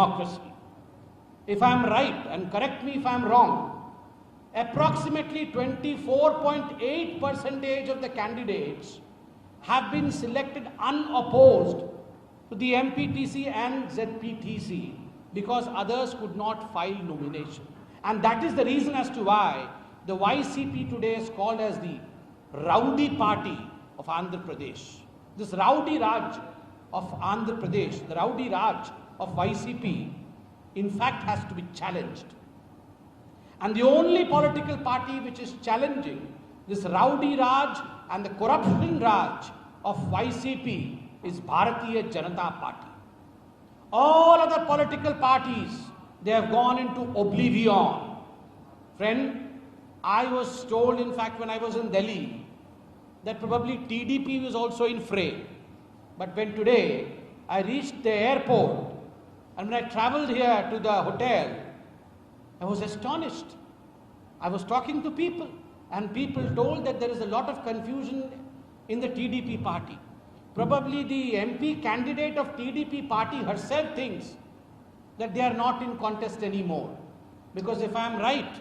democracy. If I am right, and correct me if I am wrong, approximately 24.8% of the candidates have been selected unopposed to the MPTC and ZPTC because others could not file nomination. And that is the reason as to why the YCP today is called as the Rowdy Party of Andhra Pradesh. This Rowdy Raj of Andhra Pradesh, the Rowdy Raj of YCP, in fact has to be challenged. And the only political party which is challenging this Rowdy Raj and the corruption Raj of YCP is Bharatiya Janata Party. All other political parties, they have gone into oblivion. Friend, I was told, in fact, when I was in Delhi, that probably TDP was also in fray. But when today I reached the airport and when I traveled here to the hotel, I was astonished. I was talking to people and people told that there is a lot of confusion in the TDP party. Probably the MP candidate of TDP party herself thinks that they are not in contest anymore. Because if I am right,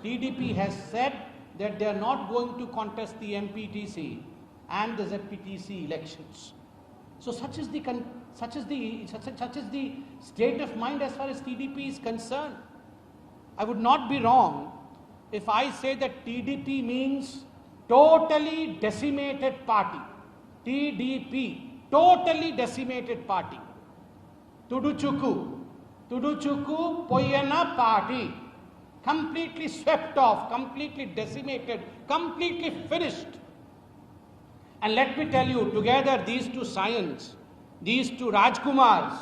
TDP has said that they are not going to contest the MPTC and the ZPTC elections. So such is the state of mind as far as TDP is concerned. I would not be wrong if I say that TDP means totally decimated party. TDP, totally decimated party. Tuduchuku Poyana party. Completely swept off, completely decimated, completely finished. And let me tell you, together these two scions, these two Rajkumars,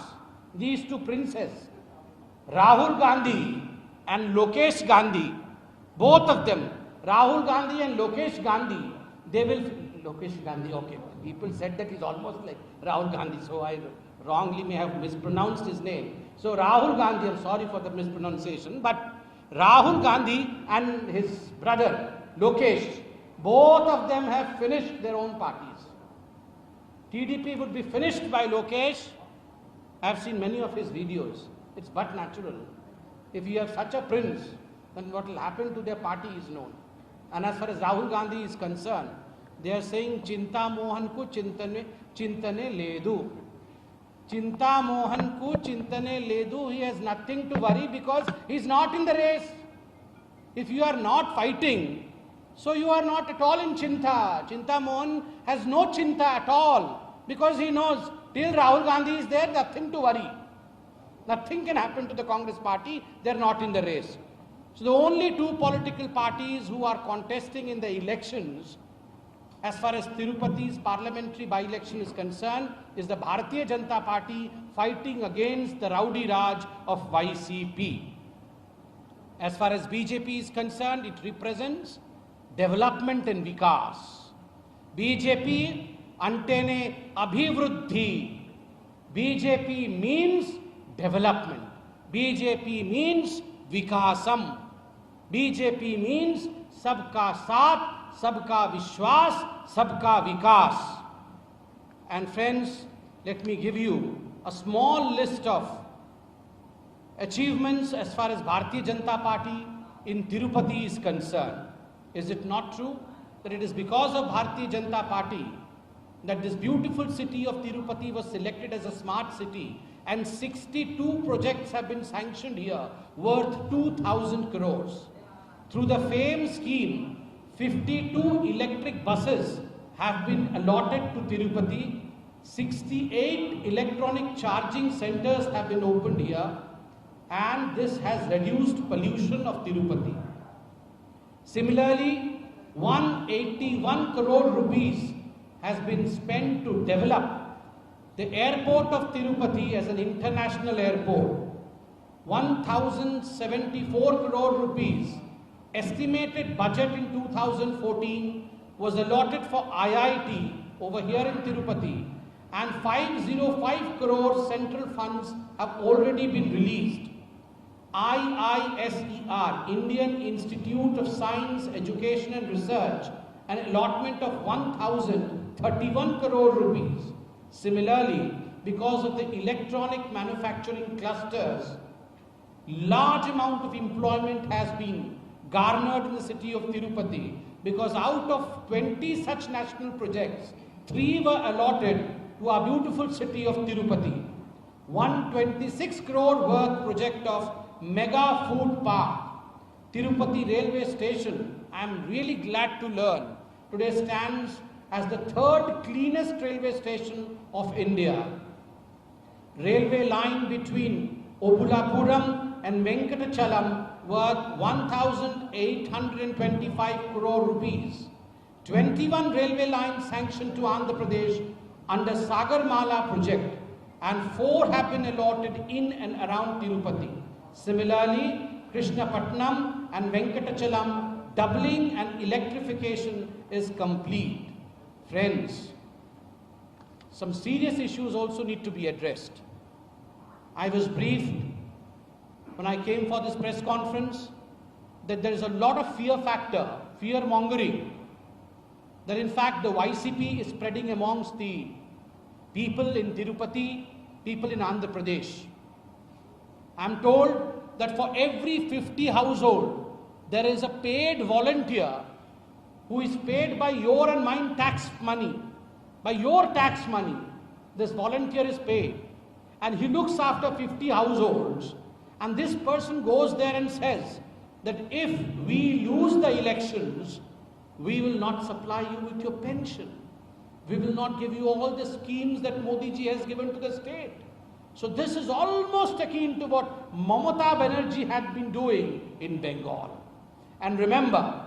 these two princes, Rahul Gandhi and Lokesh Gandhi, both of them, Rahul Gandhi and Lokesh Gandhi, they will, Lokesh Gandhi, okay, people said that he's almost like Rahul Gandhi, so I wrongly may have mispronounced his name. So Rahul Gandhi, I'm sorry for the mispronunciation, but Rahul Gandhi and his brother Lokesh, both of them have finished their own parties. TDP would be finished by Lokesh. I have seen many of his videos. It's but natural. If you have such a prince, then what will happen to their party is known. And as far as Rahul Gandhi is concerned, they are saying Chinta Mohan ko chintane ledu. Chinta Mohan ko chintane ledu. He has nothing to worry because he is not in the race. If you are not fighting, so you are not at all in Chinta. Chinta Mohan has no Chinta at all because he knows till Rahul Gandhi is there, nothing to worry. Nothing can happen to the Congress party. They are not in the race. So the only two political parties who are contesting in the elections as far as Tirupati's parliamentary by-election is concerned is the Bharatiya Janata Party fighting against the Rowdy Raj of YCP. As far as BJP is concerned, it represents development and vikas. BJP antene abhivruddhi. BJP means development. BJP means vikasam. BJP means sabka saath, sabka vishwas, sabka vikas. And friends, let me give you a small list of achievements as far as Bharatiya Janata Party in Tirupati is concerned. Is it not true that it is because of Bharatiya Janata Party that this beautiful city of Tirupati was selected as a smart city and 62 projects have been sanctioned here worth 2,000 crores. Through the FAME scheme, 52 electric buses have been allotted to Tirupati, 68 electronic charging centers have been opened here, and this has reduced pollution of Tirupati. Similarly, 181 crore rupees has been spent to develop the airport of Tirupati as an international airport. 1,074 crore rupees estimated budget in 2014 was allotted for IIT over here in Tirupati, and 505 crore central funds have already been released. IISER, Indian Institute of Science, Education and Research, an allotment of 1,031 crore rupees. Similarly, because of the electronic manufacturing clusters, large amount of employment has been garnered in the city of Tirupati, because out of 20 such national projects, 3 were allotted to our beautiful city of Tirupati. 126 crore worth project of mega food park. Tirupati railway station, I am really glad to learn, today stands as the 3rd cleanest railway station of India. Railway line between Obulapuram and Venkatachalam worth 1,825 crore rupees. 21 railway lines sanctioned to Andhra Pradesh under Sagarmala project, and 4 have been allotted in and around Tirupati. Similarly, Krishnapatnam and Venkatachalam doubling and electrification is complete. Friends, some serious issues also need to be addressed. I was briefed when I came for this press conference that there is a lot of fear factor, fear mongering, that in fact the YCP is spreading amongst the people in Tirupati, people in Andhra Pradesh. I am told that for every 50 household, there is a paid volunteer who is paid by your and mine tax money. By your tax money, this volunteer is paid. And he looks after 50 households. And this person goes there and says that if we lose the elections, we will not supply you with your pension. We will not give you all the schemes that Modi ji has given to the state. So this is almost akin to what Mamata Banerjee had been doing in Bengal. And remember,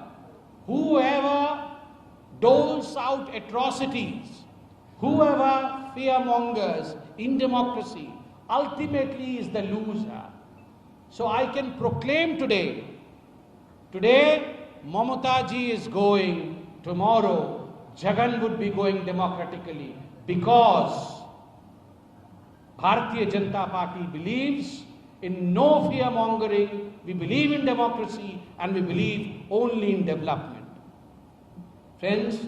whoever doles out atrocities, whoever fearmongers in democracy, ultimately is the loser. So I can proclaim today Mamata ji is going, tomorrow Jagan would be going democratically, because Bharatiya Janata Party believes in no fear mongering, we believe in democracy, and we believe only in development. Friends,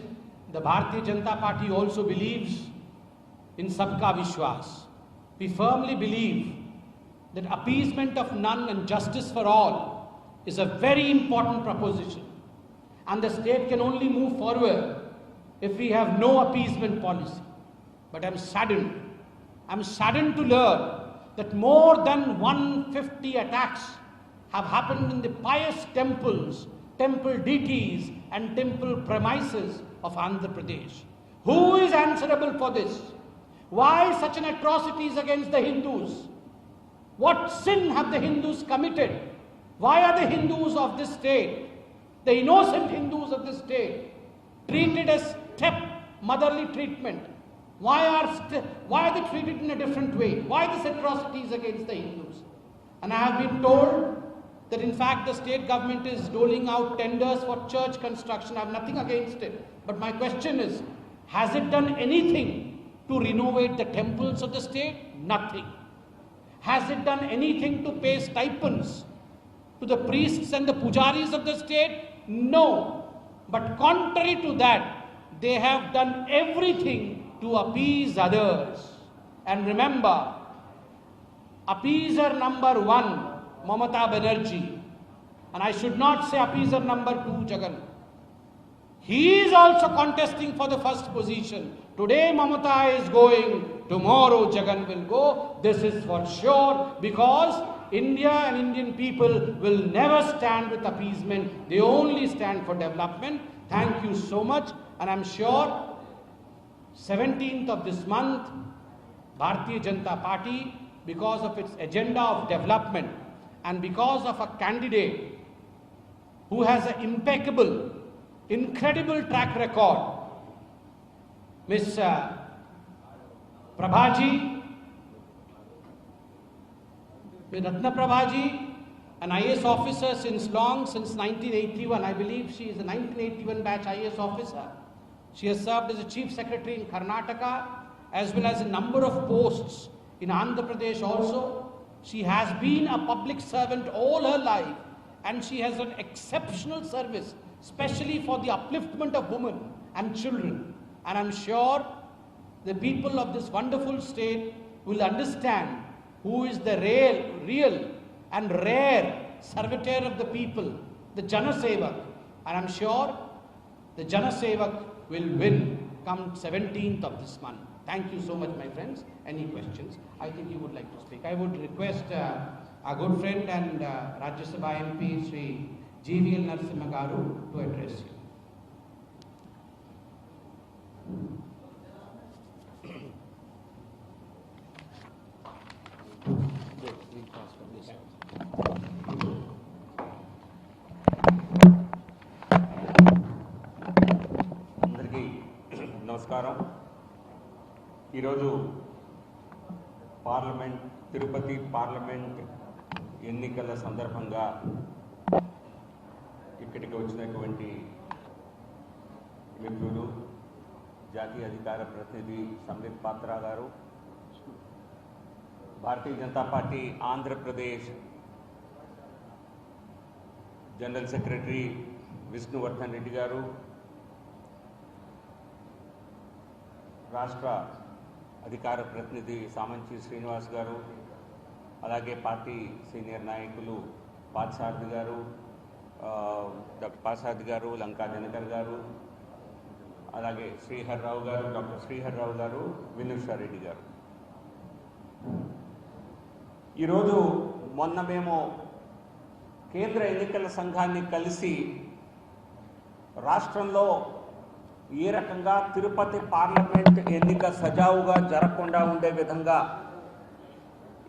the Bharatiya Janata Party also believes in Sabka Vishwas. We firmly believe that appeasement of none and justice for all is a very important proposition. And the state can only move forward if we have no appeasement policy. But I'm saddened to learn that more than 150 attacks have happened in the pious temples, temple deities and temple premises of Andhra Pradesh. Who is answerable for this? Why such an atrocities against the Hindus? What sin have the Hindus committed? Why are the Hindus of this state, the innocent Hindus of this state, treated as step-motherly treatment? Why are they treated in a different way? Why these atrocities against the Hindus? And I have been told that in fact the state government is doling out tenders for church construction. I have nothing against it. But my question is, has it done anything to renovate the temples of the state? Nothing. Has it done anything to pay stipends to the priests and the pujaris of the state? No. But contrary to that, they have done everything to appease others. And remember, appeaser number 1, Mamata Banerjee, and I should not say appeaser number 2, Jagan. He is also contesting for the first position. Today Mamata is going, tomorrow Jagan will go. This is for sure, because India and Indian people will never stand with appeasement. They only stand for development. Thank you so much. And I'm sure 17th of this month, Bharatiya Janata Party, because of its agenda of development and because of a candidate who has an impeccable, incredible track record, Ms. Prabhaji, Ratna Prabhaji, an IAS officer since 1981. I believe she is a 1981 batch IAS officer. She has served as a chief secretary in Karnataka, as well as a number of posts in Andhra Pradesh also. She has been a public servant all her life, and she has an exceptional service, especially for the upliftment of women and children. And I'm sure the people of this wonderful state will understand who is the real and rare servitor of the people, the Jana Sevak. And I'm sure the Jana Sevak will win come 17th of this month. Thank you so much, my friends. Any questions? I think you would like to speak. I would request our good friend and Rajya Sabha MP, Sri GVL Narasimha Garu, to address you. అందరికీ నమస్కారం. ఈరోజు Tirupati parliament ఎన్నికల సందర్భంగా ఇక్కడికి వచ్చినటువంటి మిత్రులు, జాతీయ అధికార ప్రతినిధి సంబిత్ పాత్ర గారు, Bharatiya Janata party Andhra Pradesh general secretary Vishnuvardhan Reddy గారు, రాష్ట్ర అధికార ప్రతినిధి సామంచి శ్రీనివాస్ గారు, అలాగే పార్టీ సీనియర్ నాయకులు పార్థసారథి గారు, డాక్టర్ పార్థసారథి గారు, లంకా దినకర్ గారు, అలాగే శ్రీహర్రావు గారు, డాక్టర్ శ్రీహర్రావు గారు, వినూషారెడ్డి గారు. ఈరోజు మొన్న మేము కేంద్ర ఎన్నికల సంఘాన్ని కలిసి రాష్ట్రంలో ఏ రకంగా తిరుపతి పార్లమెంట్ ఎన్నిక సజావుగా జరగకుండా ఉండే విధంగా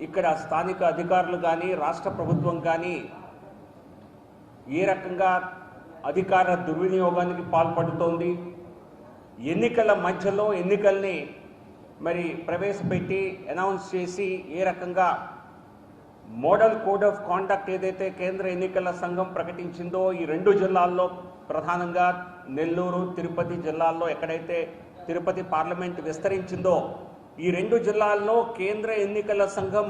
ఇక్కడ స్థానిక అధికారులు కానీ రాష్ట్ర ప్రభుత్వం కానీ ఏ రకంగా అధికార దుర్వినియోగానికి పాల్పడుతోంది, ఎన్నికల మధ్యలో ఎన్నికల్ని మరి ప్రవేశపెట్టి అనౌన్స్ చేసి ఏ రకంగా మోడల్ కోడ్ ఆఫ్ కాండక్ట్ ఏదైతే కేంద్ర ఎన్నికల సంఘం ప్రకటించిందో ఈ రెండు జిల్లాల్లో ప్రధానంగా నెల్లూరు, తిరుపతి జిల్లాల్లో ఎక్కడైతే తిరుపతి పార్లమెంట్ విస్తరించిందో ఈ రెండు జిల్లాల్లో కేంద్ర ఎన్నికల సంఘం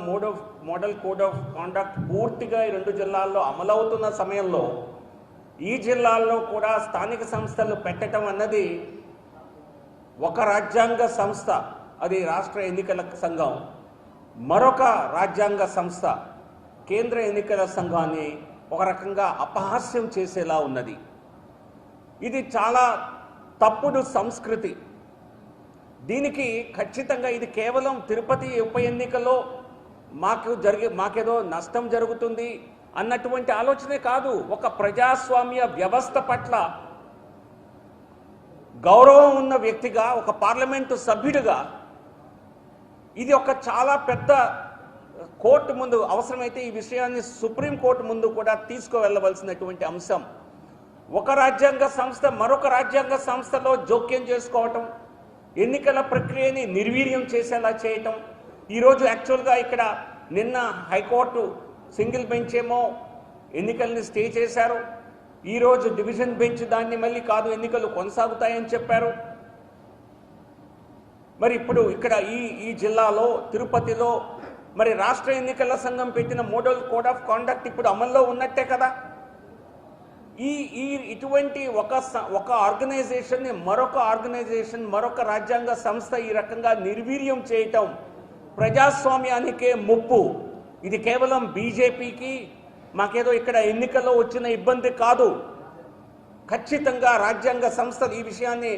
మోడల్ కోడ్ ఆఫ్ కాండక్ట్ పూర్తిగా ఈ రెండు జిల్లాల్లో అమలవుతున్న సమయంలో ఈ జిల్లాల్లో కూడా స్థానిక సంస్థలు పెట్టడం అన్నది ఒక రాజ్యాంగ సంస్థ, అది రాష్ట్ర ఎన్నికల సంఘం, మరొక రాజ్యాంగ సంస్థ కేంద్ర ఎన్నికల సంఘాన్ని ఒక రకంగా అపహాస్యం చేసేలా ఉన్నది. ఇది చాలా తప్పుడు సంస్కృతి. దీనికి ఖచ్చితంగా ఇది కేవలం తిరుపతి ఉప ఎన్నికలో మాకేదో నష్టం జరుగుతుంది అన్నటువంటి ఆలోచనే కాదు. ఒక ప్రజాస్వామ్య వ్యవస్థ పట్ల గౌరవం ఉన్న వ్యక్తిగా, ఒక పార్లమెంటు సభ్యుడిగా ఇది ఒక చాలా పెద్ద కోర్టు ముందు, అవసరమైతే ఈ విషయాన్ని సుప్రీంకోర్టు ముందు కూడా తీసుకువెళ్ళవలసినటువంటి అంశం. ఒక రాజ్యాంగ సంస్థ మరొక రాజ్యాంగ సంస్థలో జోక్యం చేసుకోవటం, ఎన్నికల ప్రక్రియని నిర్వీర్యం చేసేలా చేయటం. ఈరోజు యాక్చువల్గా ఇక్కడ నిన్న హైకోర్టు సింగిల్ బెంచ్ ఏమో ఎన్నికల్ని స్టే చేశారు, ఈరోజు డివిజన్ బెంచ్ దాన్ని మళ్ళీ కాదు ఎన్నికలు కొనసాగుతాయని చెప్పారు. మరి ఇప్పుడు ఇక్కడ ఈ జిల్లాలో తిరుపతిలో మరి రాష్ట్ర ఎన్నికల సంఘం పెట్టిన మోడల్ కోడ్ ఆఫ్ కాండక్ట్ ఇప్పుడు అమల్లో ఉన్నట్టే కదా. ఇటువంటి ఒక ఆర్గనైజేషన్ని మరొక రాజ్యాంగ సంస్థ ఈ రకంగా నిర్వీర్యం చేయటం ప్రజాస్వామ్యానికే ముప్పు. ఇది కేవలం బీజేపీకి మాకేదో ఇక్కడ ఎన్నికల్లో వచ్చిన ఇబ్బంది కాదు. ఖచ్చితంగా రాజ్యాంగ సంస్థలు ఈ విషయాన్ని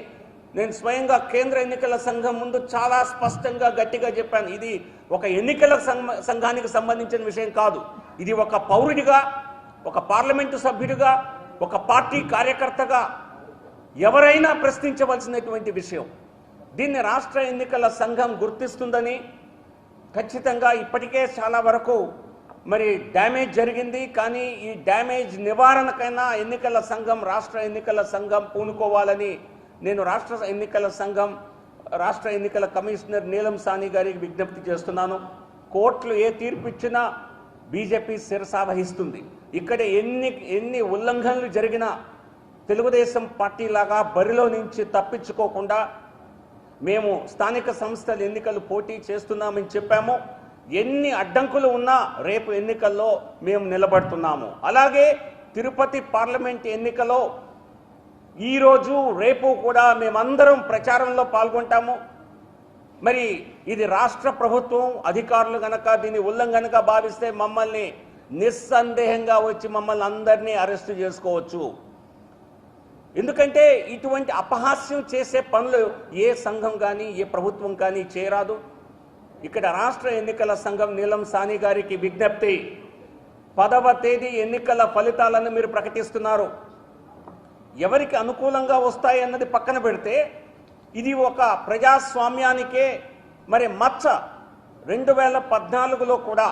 నేను స్వయంగా కేంద్ర ఎన్నికల సంఘం ముందు చాలా స్పష్టంగా గట్టిగా చెప్పాను. ఇది ఒక ఎన్నికల సంఘానికి సంబంధించిన విషయం కాదు. ఇది ఒక పౌరుడిగా, ఒక పార్లమెంటు సభ్యుడిగా, ఒక పార్టీ కార్యకర్తగా ఎవరైనా ప్రశ్నించవలసినటువంటి విషయం. దీన్ని రాష్ట్ర ఎన్నికల సంఘం గుర్తిస్తుందని, ఖచ్చితంగా ఇప్పటికే చాలా వరకు మరి డ్యామేజ్ జరిగింది. కానీ ఈ డ్యామేజ్ నివారణకైనా రాష్ట్ర ఎన్నికల సంఘం పూనుకోవాలని నేను రాష్ట్ర ఎన్నికల కమిషనర్ నీలం సాని గారికి విజ్ఞప్తి చేస్తున్నాను. కోర్టులు ఏ తీర్పు ఇచ్చినా బీజేపీ శిరసావహిస్తుంది. ఇక్కడ ఎన్ని ఉల్లంఘనలు జరిగినా తెలుగుదేశం పార్టీ లాగా బరిలో నుంచి తప్పించుకోకుండా మేము స్థానిక సంస్థల ఎన్నికలు పోటీ చేస్తున్నామని చెప్పాము. ఎన్ని అడ్డంకులు ఉన్నా రేపు ఎన్నికల్లో మేము నిలబడుతున్నాము. అలాగే తిరుపతి పార్లమెంట్ ఎన్నికలో ఈరోజు రేపు కూడా మేమందరం ప్రచారంలో పాల్గొంటాము. మరి ఇది రాష్ట్ర ప్రభుత్వం అధికారులు గనక దీన్ని ఉల్లంఘనగా భావిస్తే మమ్మల్ని నిస్సందేహంగా వచ్చి మమ్మల్ని అందరినీ అరెస్టు చేసుకోవచ్చు. ఎందుకంటే ఇటువంటి అపహాస్యం చేసే పనులు ఏ సంఘం కానీ ఏ ప్రభుత్వం కానీ చేయరాదు. ఇక్కడ రాష్ట్ర ఎన్నికల సంఘం నీలం సాని గారికి విజ్ఞప్తి, 10వ తేదీ ఎన్నికల ఫలితాలను మీరు ప్రకటిస్తున్నారు. ఎవరికి అనుకూలంగా వస్తాయన్నది పక్కన పెడితే ఇది ఒక ప్రజాస్వామ్యానికే మరి మచ్చ. 2014లో కూడా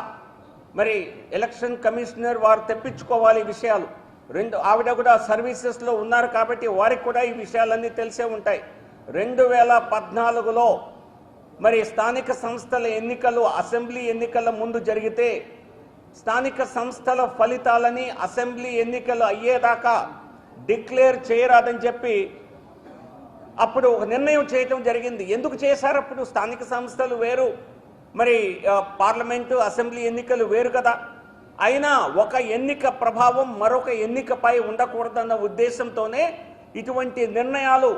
మరి ఎలక్షన్ కమిషనర్ వారు తెప్పించుకోవాలి ఈ విషయాలు. ఆవిడ కూడా సర్వీసెస్లో ఉన్నారు కాబట్టి వారికి కూడా ఈ విషయాలన్నీ తెలిసే ఉంటాయి. 2014లో మరి స్థానిక సంస్థల ఎన్నికలు అసెంబ్లీ ఎన్నికల ముందు జరిగితే స్థానిక సంస్థల ఫలితాలని అసెంబ్లీ ఎన్నికలు అయ్యేదాకా డిక్లేర్ చేయరాదని చెప్పి అప్పుడు ఒక నిర్ణయం చేయటం జరిగింది. ఎందుకు చేశారు? అప్పుడు స్థానిక సంస్థలు వేరు, మరి పార్లమెంటు అసెంబ్లీ ఎన్నికలు వేరు కదా. అయినా ఒక ఎన్నిక ప్రభావం మరొక ఎన్నికపై ఉండకూడదన్న ఉద్దేశంతోనే ఇటువంటి నిర్ణయాలు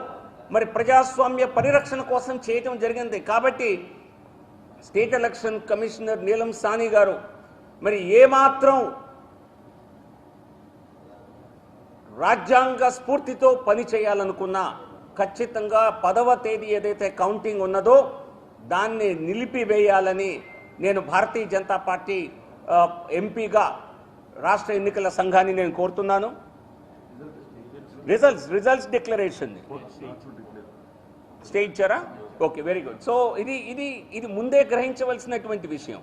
మరి ప్రజాస్వామ్య పరిరక్షణ కోసం చేయటం జరిగింది. కాబట్టి స్టేట్ ఎలక్షన్ కమిషనర్ నీలం సాని గారు మరి ఏమాత్రం రాజ్యాంగ స్ఫూర్తితో పని చేయాలనుకున్నా ఖచ్చితంగా 10వ తేదీ ఏదైతే కౌంటింగ్ ఉన్నదో దాన్ని నిలిపివేయాలని నేను భారతీయ జనతా పార్టీ ఎంపీగా రాష్ట్ర ఎన్నికల సంఘాన్ని నేను కోరుతున్నాను. రిజల్ట్స్ డిక్లరేషన్ స్టే ఇచ్చారా? Okay, very good. సో ఇది ముందే గ్రహించవలసినటువంటి విషయం.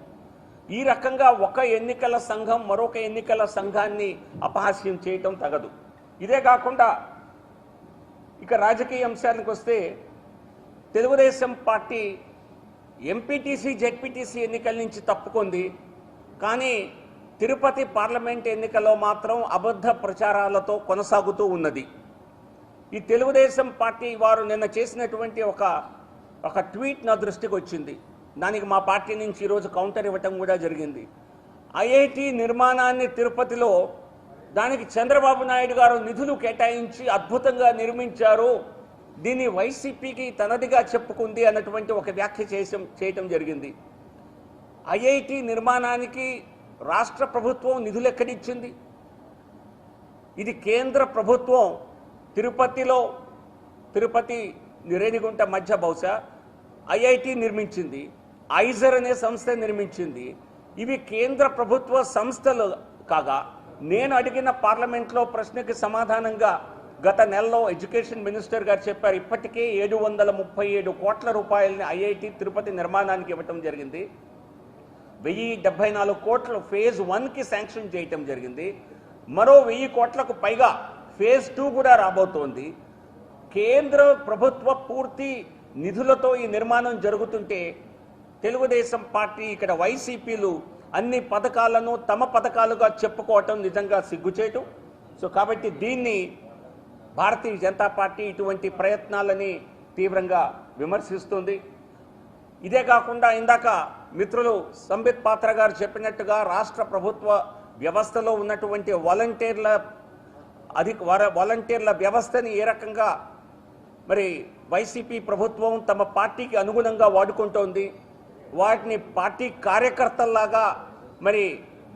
ఈ రకంగా ఒక ఎన్నికల సంఘం మరొక ఎన్నికల సంఘాన్ని అపహాస్యం చేయటం తగదు. ఇదే కాకుండా ఇక రాజకీయ అంశానికి వస్తే తెలుగుదేశం పార్టీ ఎంపీటీసీ జెడ్పీటీసీ ఎన్నికల నుంచి తప్పుకుంది. కానీ తిరుపతి పార్లమెంట్ ఎన్నికల్లో మాత్రం అబద్ధ ప్రచారాలతో కొనసాగుతూ ఉన్నది. ఈ తెలుగుదేశం పార్టీ వారు నిన్న చేసినటువంటి ఒక ట్వీట్ నా దృష్టికి వచ్చింది. దానికి మా పార్టీ నుంచి ఈరోజు కౌంటర్ ఇవ్వటం కూడా జరిగింది. ఐఐటి నిర్మాణాన్ని తిరుపతిలో దానికి చంద్రబాబు నాయుడు గారు నిధులు కేటాయించి అద్భుతంగా నిర్మించారు, దీన్ని వైసీపీకి తనదిగా చెప్పుకుంది అన్నటువంటి ఒక వ్యాఖ్య చేయటం జరిగింది. ఐఐటి నిర్మాణానికి రాష్ట్ర ప్రభుత్వం నిధులు ఎక్కడిచ్చింది? ఇది కేంద్ర ప్రభుత్వం తిరుపతి రేణిగుంట మధ్య బహుశా ఐఐటి నిర్మించింది, ఐజర్ అనే సంస్థ నిర్మించింది. ఇవి కేంద్ర ప్రభుత్వ సంస్థలు కాగా నేను అడిగిన పార్లమెంట్లో ప్రశ్నకి సమాధానంగా గత నెలలో ఎడ్యుకేషన్ మినిస్టర్ గారు చెప్పారు, ఇప్పటికే 737 కోట్ల రూపాయలని ఐఐటి తిరుపతి నిర్మాణానికి ఇవ్వటం జరిగింది. 1074 కోట్లు ఫేజ్ 1కి శాంక్షన్ చేయటం జరిగింది. మరో 1000 కోట్లకు పైగా ఫేజ్ 2 కూడా రాబోతోంది. కేంద్ర ప్రభుత్వ పూర్తి నిధులతో ఈ నిర్మాణం జరుగుతుంటే తెలుగుదేశం పార్టీ ఇక్కడ వైసీపీలు అన్ని పథకాలను తమ పథకాలుగా చెప్పుకోవటం నిజంగా సిగ్గుచేటు. సో కాబట్టి దీన్ని భారతీయ జనతా పార్టీ ఇటువంటి ప్రయత్నాలని తీవ్రంగా విమర్శిస్తుంది. ఇదే కాకుండా ఇందాక మిత్రులు సంబిత్ పాత్ర గారు చెప్పినట్టుగా రాష్ట్ర ప్రభుత్వ వ్యవస్థలో ఉన్నటువంటి వాలంటీర్ల వ్యవస్థని ఏ రకంగా మరి వైసీపీ ప్రభుత్వం తమ పార్టీకి అనుగుణంగా వాడుకుంటోంది, వాటిని పార్టీ కార్యకర్తల్లాగా మరి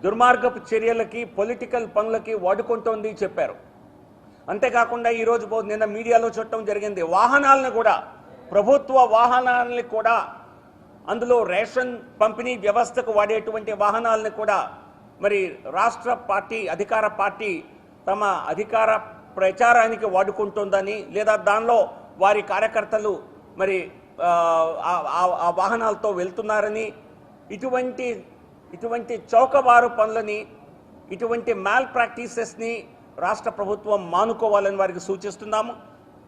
దుర్మార్గపు చర్యలకి పొలిటికల్ పనులకి వాడుకుంటోంది చెప్పారు. అంతేకాకుండా ఈరోజు నిన్న మీడియాలో చూడటం జరిగింది, వాహనాలను కూడా ప్రభుత్వ వాహనాలని కూడా అందులో రేషన్ పంపిణీ వ్యవస్థకు వాడేటువంటి వాహనాలను కూడా మరి రాష్ట్ర పార్టీ అధికార పార్టీ తమ అధికార ప్రచారానికి వాడుకుంటుందని, లేదా దానిలో వారి కార్యకర్తలు మరి ఆ వాహనాలతో వెళ్తున్నారని, ఇటువంటి చౌకబారు పనులని, ఇటువంటి మ్యాల్ ప్రాక్టీసెస్ని రాష్ట్ర ప్రభుత్వం మానుకోవాలని వారికి సూచిస్తున్నాము.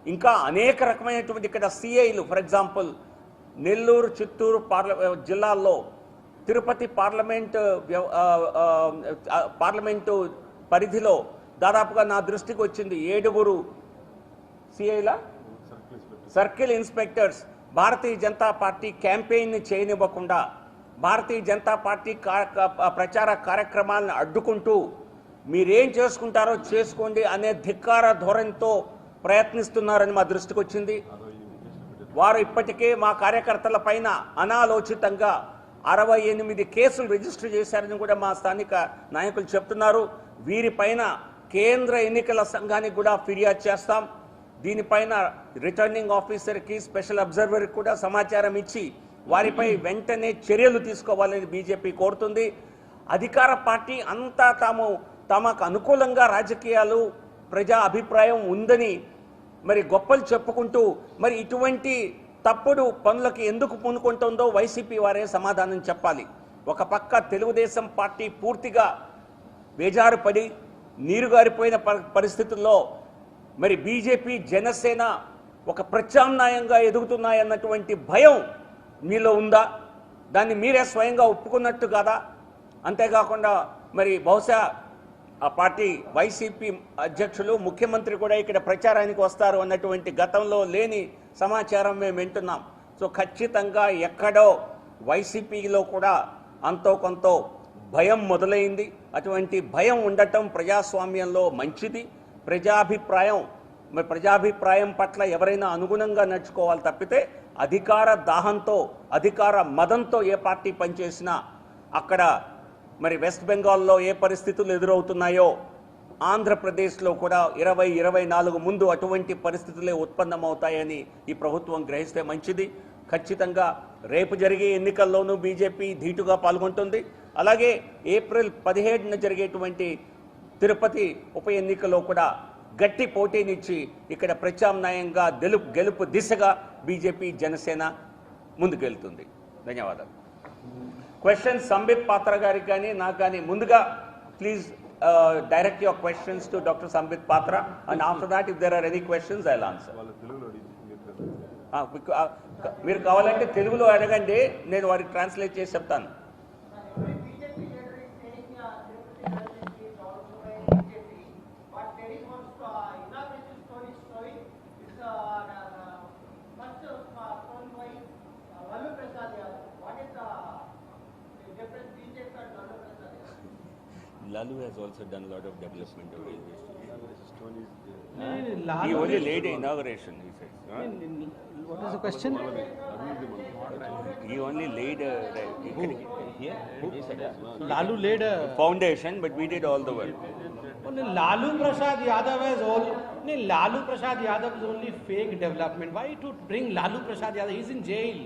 ఇంకా అనేక రకమైనటువంటి ఇక్కడ సిఐలు, ఫర్ ఎగ్జాంపుల్ నెల్లూరు చిత్తూరు జిల్లాల్లో తిరుపతి పార్లమెంటు పరిధిలో దాదాపుగా నా దృష్టికి వచ్చింది 7 సిఐల circle inspectors Bharatiya Janata party campaign చేయనివ్వకుండా Bharatiya Janata party ప్రచార కార్యక్రమాలను అడ్డుకుంటూ మీరేం చేసుకుంటారో చేసుకోండి అనే ధిక్కార ధోరణితో ప్రయత్నిస్తున్నారని మా దృష్టికి వచ్చింది. వారు ఇప్పటికే మా కార్యకర్తల పైన అనాలోచితంగా 68 కేసులు రిజిస్టర్ చేశారని కూడా మా స్థానిక నాయకులు చెప్తున్నారు. వీరిపైన కేంద్ర ఎన్నికల సంఘానికి కూడా ఫిర్యాదు చేస్తాం. దీనిపైన రిటర్నింగ్ ఆఫీసర్కి, స్పెషల్ అబ్జర్వర్కి కూడా సమాచారం ఇచ్చి వారిపై వెంటనే చర్యలు తీసుకోవాలని బీజేపీ కోరుతుంది. అధికార పార్టీ అంతా తమకు అనుకూలంగా రాజకీయాలు, ప్రజా అభిప్రాయం ఉందని మరి గొప్పలు చెప్పుకుంటూ మరి ఇటువంటి తప్పుడు పనులకి ఎందుకు పూనుకుంటుందో వైసీపీ వారే సమాధానం చెప్పాలి. ఒక పక్క తెలుగుదేశం పార్టీ పూర్తిగా బేజారుపడి నీరుగారిపోయిన పరిస్థితుల్లో మరి బీజేపీ, జనసేన ఒక ప్రత్యామ్నాయంగా ఎదుగుతున్నాయన్నటువంటి భయం మీలో ఉందా? దాన్ని మీరే స్వయంగా ఒప్పుకున్నట్టు కాదా? అంతేకాకుండా మరి బహుశా ఆ పార్టీ వైసీపీ అధ్యక్షులు, ముఖ్యమంత్రి కూడా ఇక్కడ ప్రచారానికి వస్తారు అన్నటువంటి గతంలో లేని సమాచారం మేము వింటున్నాం. సో ఖచ్చితంగా ఎక్కడో వైసీపీలో కూడా అంతో కొంత భయం మొదలైంది. అటువంటి భయం ఉండటం ప్రజాస్వామ్యంలో మంచిది. ప్రజాభిప్రాయం పట్ల ఎవరైనా అనుగుణంగా నడుచుకోవాలి తప్పితే అధికార దాహంతో, అధికార మదంతో ఏ పార్టీ పనిచేసినా అక్కడ మరి వెస్ట్ బెంగాల్లో ఏ పరిస్థితులు ఎదురవుతున్నాయో ఆంధ్రప్రదేశ్లో కూడా 2024 ముందు అటువంటి పరిస్థితులే ఉత్పన్నమవుతాయని ఈ ప్రభుత్వం గ్రహిస్తే మంచిది. ఖచ్చితంగా రేపు జరిగే ఎన్నికల్లోనూ బీజేపీ ధీటుగా పాల్గొంటుంది. అలాగే ఏప్రిల్ 17న జరిగేటువంటి తిరుపతి ఉప ఎన్నికలో కూడా గట్టి పోటీనిచ్చి ఇక్కడ ప్రత్యామ్నాయంగా గెలుపు దిశగా బీజేపీ, జనసేన ముందుకెళ్తుంది. ధన్యవాదాలు. క్వశ్చన్ సంబిత్ పాత్ర గారికి కానీ నాకు కానీ ముందుగా please direct your questions to doctor Sambit Patra and after that if there are any questions I will answer. మీరు కావాలంటే తెలుగులో అడగండి, నేను వారికి ట్రాన్స్లేట్ చేసి చెప్తాను. Lalu has also done a lot of development of railway stations. He only laid the inauguration, he says. What is the question? He only laid Lalu laid a foundation, but we did all the work. Lalu Prasad Yadav is only fake development. Why to bring Lalu Prasad Yadav? He's in jail.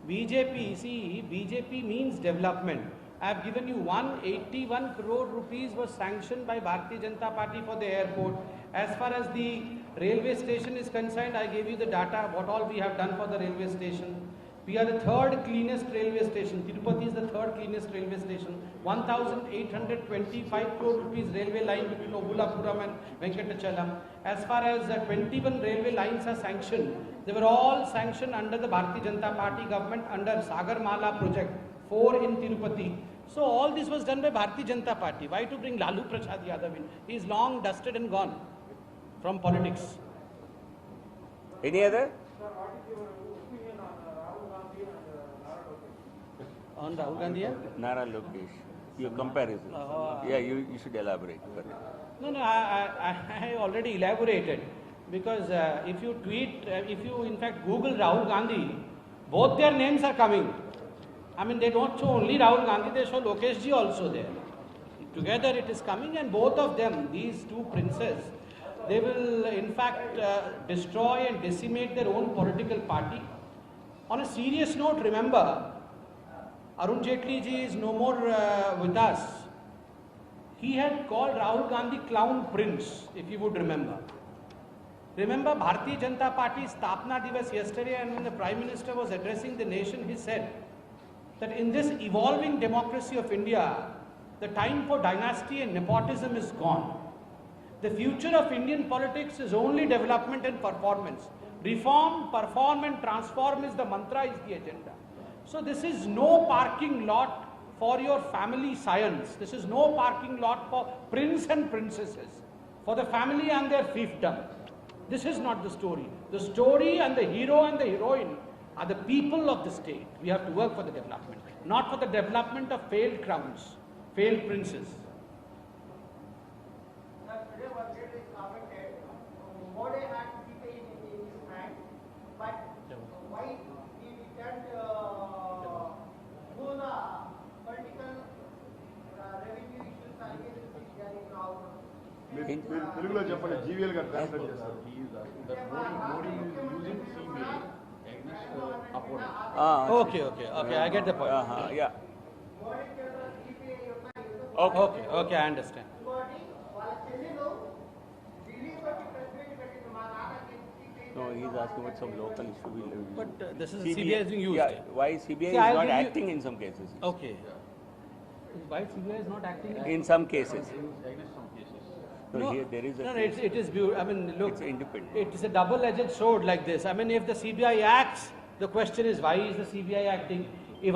BJP means development. I have given you 181 crore rupees was sanctioned by Bharatiya Janata Party for the airport. As far as the railway station is concerned, I gave you the data, what all we have done for the railway station. We are the third cleanest railway station. Tirupati is the third cleanest railway station. 1,825 crore rupees railway line between Obulapuram and Venkatachalam. As far as 21 railway lines are sanctioned, they were all sanctioned under the Bharatiya Janata Party government under Sagarmala project, 4 in Tirupati. So all this was done by Bharatiya Janata Party. Why to bring Lalu Prasad Yadav in? He is long dusted and gone from politics. Any other? On Rahul Gandhi? Nara Lokesh. Your comparison. Yeah, you should elaborate. No, I already elaborated. Because if you tweet, if you in fact Google Rahul Gandhi, both their names are coming. I mean, they don't show only Rahul Gandhi, they show Lokesh ji also there. Together it is coming, and both of them, these two princes, they will in fact destroy and decimate their own political party. On a serious note, remember, Arun Jaitley ji is no more with us. He had called Rahul Gandhi clown prince, if you would remember. Remember Bharatiya Janata Party's Stapna Divas yesterday, and when the Prime Minister was addressing the nation, he said that in this evolving democracy of India, the time for dynasty and nepotism is gone. The future of Indian politics is only development and performance. Reform, perform and transform is the mantra, is the agenda. So this is no parking lot for your family science. This is no parking lot for prince and princesses, for the family and their fiefdom. This is not the story. The story and the hero and the heroine are the people of the state. We have to work for the development, not for the development of failed crowns, failed princes. Today was commented, Modi had CPI in his hand, but మీరు తెలుగులో చెప్పండి, జీవీఎల్ గారు translate చేస్తారు. Okay, I get the point. Yeah. Okay, I understand. No, he's asking about some local issue. But this is CBI is being used. Yeah, why CBI See, is I'll not give you- acting in some cases? Okay. Why CBI is not acting? In some cases. No, here there is a No, case. it is beautiful. I mean, look, It's independent. it is a double-edged sword like this. I mean, if the CBI acts, the question is why is the CBI acting?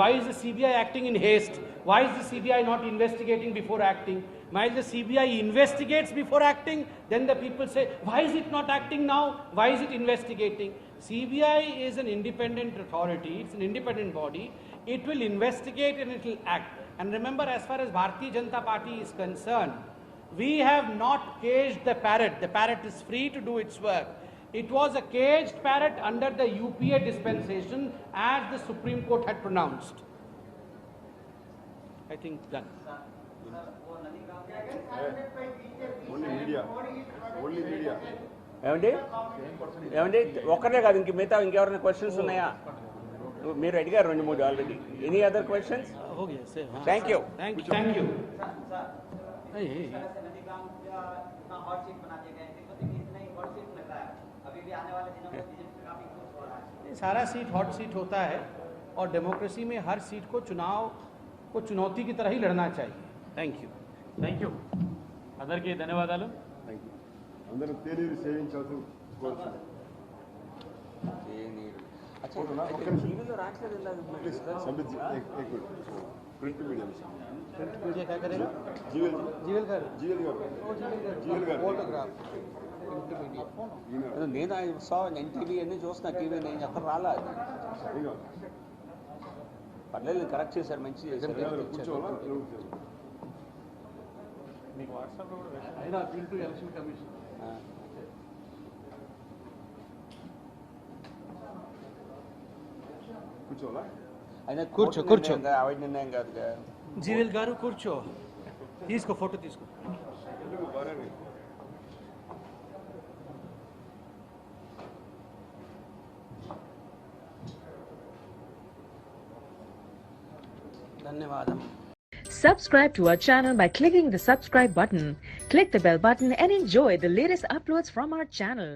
Why is the CBI acting in haste? Why is the CBI not investigating before acting? While the CBI investigates before acting, then the people say, why is it not acting now? Why is it investigating? CBI is an independent authority. It's an independent body. It will investigate and it will act. And remember, as far as Bharatiya Janata Party is concerned, we have not caged the parrot. The parrot is free to do its work. It was a caged parrot under the UPA dispensation as the Supreme Court had pronounced. I think done. Only media ఏమండి ఒక్కరే కాదు ఇంక మిగతా ఇంకెవరైనా questions ఉన్నాయా? మీరు అడిగారు 2-3 already. Any other questions? Okay, sir. Thank you. Thank you. Hey. इतना हॉट सीट बना दिया गया है, तिरुपति में इतना ही हॉट सीट लग रहा है, अभी भी आने वाले दिनों में बीजेपी का काफी ग्रोथ हो रहा है। ये सारा सीट हॉट सीट होता है और डेमोक्रेसी में हर सीट को चुनाव को चुनौती की तरह ही लड़ना चाहिए. Thank you. అందరికీ ధన్యవాదాలు. అందరూ తేనీరు సేవించాల్సి కోరుతున్నాను. టీవీలో రావట్లేదు. సంబిత్ जी एक मिनट प्रिंट मीडिया ये क्या करेगा? जीवेल गाరు फोटोग्राफ. నేను సా ఎన్టీవీ అన్ని చూస్తున్నా. టీవీ నేను ఎక్కడ రాలా. పర్లేదు, కరెక్ట్ చేశారు, మంచి చేశారు. కూర్చోవాలా? మీకు వాట్సాప్లో కూడా అయినా అపీల్ టు ఎలక్షన్ కమిషన్. కూర్చోవాలా? అయినా కూర్చో. అవాయిడ్ నిర్ణయం కాదుగా. జీవెల్ గారు కూర్చో. తీసుకో, ఫోటో తీసుకో. ఎందుకు బాగానే ధన్యవాదం. Subscribe to our channel by clicking the subscribe button. Click the bell button and enjoy the latest uploads from our channel.